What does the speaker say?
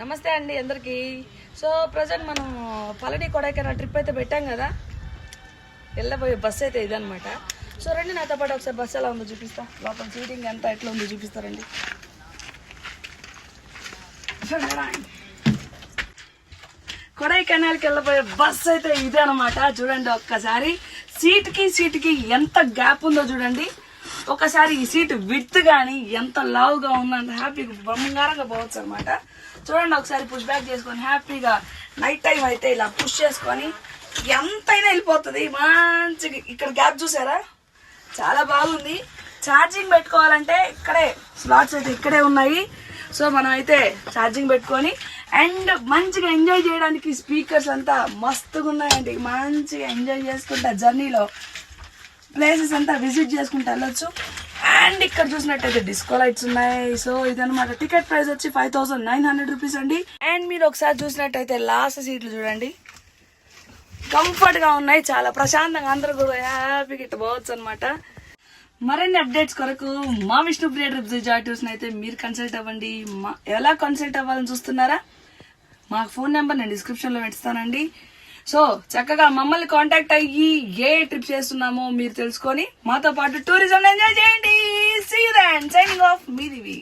నమస్తే అండి అందరికి. సో ప్రజెంట్ మనం పళని కొడైకెనాల్ ట్రిప్ అయితే పెట్టాం కదా, వెళ్ళబోయే బస్సు అయితే ఇదనమాట. సో రండి నాతో పాటు ఒకసారి బస్సు ఎలా ఉందో చూపిస్తా, లోపల సీటింగ్ ఎంత ఎట్లా ఉందో చూపిస్తారండి. కొడైకెనాల్కి వెళ్ళబోయే బస్సు అయితే ఇదే అనమాట. చూడండి ఒక్కసారి సీట్కి ఎంత గ్యాప్ ఉందో చూడండి. ఒకసారి ఈ సీట్ విత్ కానీ ఎంత లావుగా ఉందంత హ్యాపీగా బంగారంగా పోవచ్చు అనమాట. చూడండి ఒకసారి పుష్ బ్యాక్ చేసుకొని హ్యాపీగా నైట్ టైం అయితే ఇలా పుష్ చేసుకొని ఎంతైనా వెళ్ళిపోతుంది మంచిగా. ఇక్కడ గ్యాప్ చూసారా, చాలా బాగుంది. ఛార్జింగ్ పెట్టుకోవాలంటే ఇక్కడే స్లాట్స్ అయితే ఇక్కడే ఉన్నాయి. సో మనం అయితే ఛార్జింగ్ పెట్టుకొని అండ్ మంచిగా ఎంజాయ్ చేయడానికి స్పీకర్స్ అంతా మస్తుగా ఉన్నాయండి. మంచిగా ఎంజాయ్ చేసుకుంటా జర్నీలో ప్లేసెస్ అంతా విజిట్ చేసుకుంటూ వెళ్ళొచ్చు. అండ్ ఇక్కడ చూసినట్టయితే డిస్కో లైట్స్ ఉన్నాయి. సో ఇదనమాట. టికెట్ ప్రైస్ వచ్చి 5900 రూపీస్ అండి. అండ్ మీరు ఒకసారి చూసినట్టయితే లాస్ట్ సీట్లు చూడండి, కంఫర్ట్ గా ఉన్నాయి, చాలా ప్రశాంతంగా అందరూ కూడా హ్యాపీగా ఇట్లా పోవచ్చు అనమాట. మరిన్ని అప్డేట్స్ కొరకు మా విష్ణుప్రియ ట్రిప్స్ జాటూర్స్ అయితే మీరు కన్సల్ట్ అవ్వండి. ఎలా కన్సల్ట్ అవ్వాలని చూస్తున్నారా, మా ఫోన్ నెంబర్ నేను డిస్క్రిప్షన్ లో పెడతానండి. సో చక్కగా మమ్మల్ని కాంటాక్ట్ అయ్యి ఏ ట్రిప్ చేస్తున్నామో మీరు తెలుసుకొని మాతో పాటు టూరిజం ఎంజాయ్ చేయండి. See you then. Signing off మీ దివి.